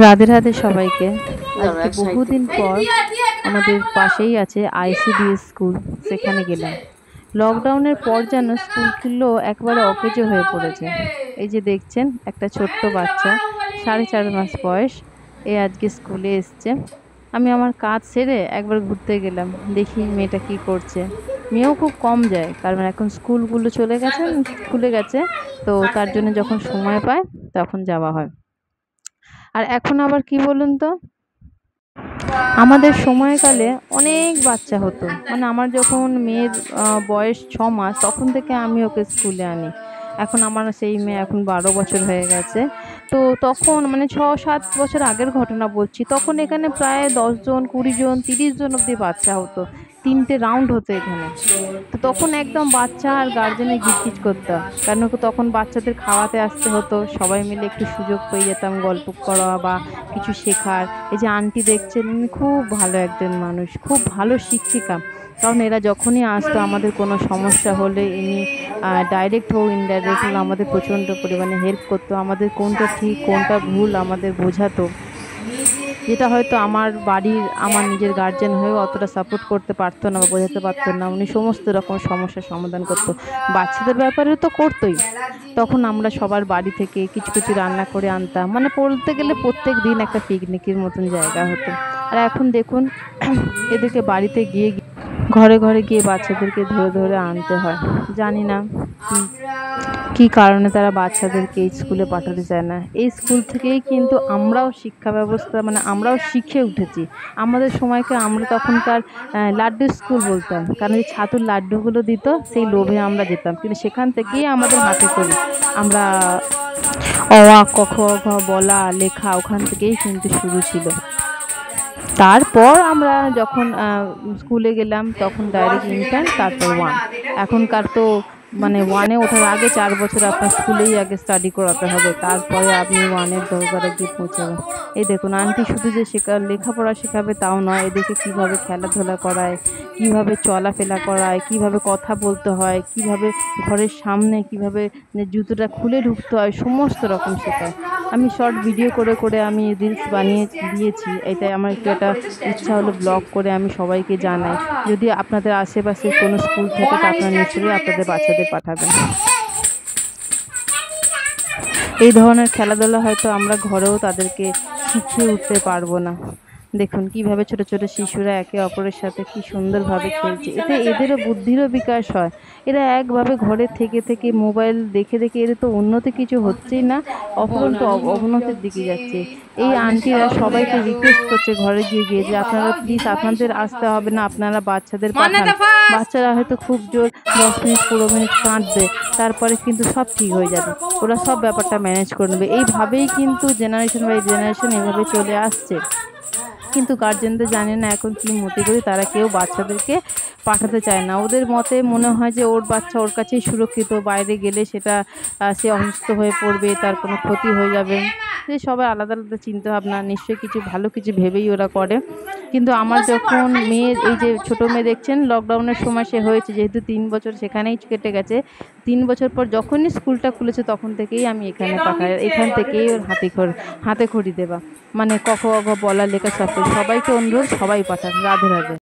রাধে রাধে সবাইকে। আজকে বহুদিন পর আমাদের পাশেই আছে আইসিডিএস স্কুল, সেখানে গেলাম। লকডাউনের পর যেন স্কুলগুলো একবারে অকেজো হয়ে পড়েছে। এই যে দেখছেন, একটা ছোট্ট বাচ্চা, 4.5 মাস বয়স, এ আজকে স্কুলে এসছে। আমি আমার কাজ সেরে একবার ঘুরতে গেলাম, দেখি মেয়েটা কি করছে। মেয়েও খুব কম যায়, কারণ এখন স্কুলগুলো খুলে গেছে, তো তার জন্য যখন সময় পায় তখন যাওয়া হয়। আর এখন আবার কি বলুন তো, আমাদের সময়কালে অনেক বাচ্চা হতো। মানে আমার যখন মেয়ের বয়স 6 মাস, তখন থেকে আমি ওকে স্কুলে আনি। এখন আমার সেই মেয়ে এখন 12 বছর হয়ে গেছে। তো তখন মানে 6-7 বছর আগের ঘটনা বলছি, তখন এখানে প্রায় 10 জন, 20 জন, 30 জন অব্দি বাচ্চা হতো। 3টে রাউন্ড হতো এখানে। তো তখন একদম বাচ্চা আর গার্জেনের গিজগিজ করতাম, কারণ কি তখন বাচ্চাদের খাওয়াতে আসতে হতো, সবাই মিলে একটু সুযোগ পেয়ে যেতাম গল্প করা বা কিছু শেখার। এই যে আন্টি দেখছেন, উনি খুব ভালো একজন মানুষ, খুব ভালো শিক্ষিকা। কারণ এরা যখনই আসতো আমাদের কোনো সমস্যা হলে ইনি ডাইরেক্ট হোক ইনডাইরেক্ট হোক আমাদের প্রচণ্ড পরিমাণে হেল্প করতো, আমাদের কোনটা ঠিক কোনটা ভুল আমাদের বোঝাতো, যেটা হয়তো আমার নিজের গার্জেন হয়েও অতটা সাপোর্ট করতে পারতো না বা বোঝাতে পারতো না। উনি সমস্ত রকম সমস্যার সমাধান করতো, বাচ্চাদের ব্যাপারে তো করতোই। তখন আমরা সবার বাড়ি থেকে কিছু কিছু রান্না করে আনতাম, মানে বলতে গেলে প্রত্যেক দিন একটা পিকনিকের মতন জায়গা হতো। আর এখন দেখুন, এদেরকে বাড়িতে গিয়ে ঘরে ঘরে গিয়ে বাচ্চাদেরকে ধরে ধরে আনতে হয়। জানি না কি কি কারণে তারা বাচ্চাদেরকে এই স্কুলে পাঠাতে চায় না। এই স্কুল থেকেই কিন্তু আমরাও শিক্ষা ব্যবস্থা, মানে আমরাও শিখে উঠেছি। আমাদের সময়কে আমরা তখনকার লাড্ডু স্কুল বলতাম, কারণ এই ছাতুর লাড্ডুগুলো দিত, সেই লোভে আমরা যেতাম, কিন্তু সেখান থেকেই আমাদের হাতে খড়ি। আমরা অ আ ক খ গ বলা লেখা ওখান থেকেই কিন্তু শুরু ছিল। তারপর আমরা যখন স্কুলে গেলাম তখন ডাইরেক্ট ইন্টার, তারপর ওয়ান। এখনকার তো মানে ওয়ানে ওঠার আগে 4 বছর আপনার স্কুলেই আগে স্টাডি করাতে হবে, তারপরে আপনি ওয়ানের দরবারে গিয়ে পৌঁছাবেন। এই দেখুন, আন্টি শুধু যে লেখাপড়া শেখাবে তাও নয়, এদেরকে কীভাবে খেলাধুলা করায়, কীভাবে চলাফেরা করায়, কীভাবে কথা বলতে হয়, কীভাবে ঘরের সামনে কীভাবে জুতোটা খুলে ঢুকতে হয়, সমস্ত রকম শেখায়। আমি শর্ট ভিডিও করে করে আমি রিলস বানিয়ে দিয়েছি। এটাই আমার একটু একটা ইচ্ছা হলো, ব্লগ করে আমি সবাইকে জানাই। যদি আপনাদের আশেপাশে কোনো স্কুল থাকে তা আপনারা নিশ্চয়ই আপনাদের বাচ্চাদের পাঠাবেন। এই ধরনের খেলাধুলা হয়তো আমরা ঘরেও তাদেরকে শিখিয়ে উঠতে পারবো না। দেখুন কিভাবে ছোট ছোট শিশুরা একে অপরের সাথে কি সুন্দরভাবে খেলছে, এতে এদেরও বুদ্ধিরও বিকাশ হয়। এরা একভাবে ঘরে থেকে থেকে মোবাইল দেখে দেখে এদের তো উন্নতি কিছু হচ্ছেই না, অপরন্ত অবনতির দিকে যাচ্ছে। এই আন্টিরা সবাইকে রিকোয়েস্ট করছে ঘরে গিয়ে গিয়ে যে আপনারা প্লিজ, আপনাদের আসতে হবে না, আপনারা বাচ্চাদের পাঠান। বাচ্চারা হয়তো খুব জোর 10 মিনিট 15 মিনিট কাঁদবে, তারপরে কিন্তু সব ঠিক হয়ে যাবে, ওরা সব ব্যাপারটা ম্যানেজ করে নেবে। এইভাবেই কিন্তু জেনারেশন বাই জেনারেশন এভাবে চলে আসছে। কিন্তু গার্জেনদের জানে না এখন কি মতে করি, তারা কেউ বাচ্চাদেরকে পাঠাতে চায় না। ওদের মতে মনে হয় যে ওর বাচ্চা ওর কাছেই সুরক্ষিত, বাইরে গেলে সেটা সে অসুস্থ হয়ে পড়বে, তার কোনো ক্ষতি হয়ে যাবে। যে সবাই আলাদা আলাদা চিন্তাভাবনা, নিশ্চয়ই কিছু ভালো কিছু ভেবেই ওরা করে। কিন্তু আমার যখন মেয়ের, এই যে ছোটো মেয়ে দেখছেন, লকডাউনের সময় সে হয়েছে, যেহেতু 3 বছর সেখানেই কেটে গেছে। 3 বছর পর যখনই স্কুলটা খুলেছে তখন থেকেই আমি এখানে পাঠাই, এখান থেকেই ওর হাতে খড়ি দেবা, মানে ক খ গ বলা লেখা সব। সবাইকে অনুরোধ, সবাই পাঠান। রাধে রাধে।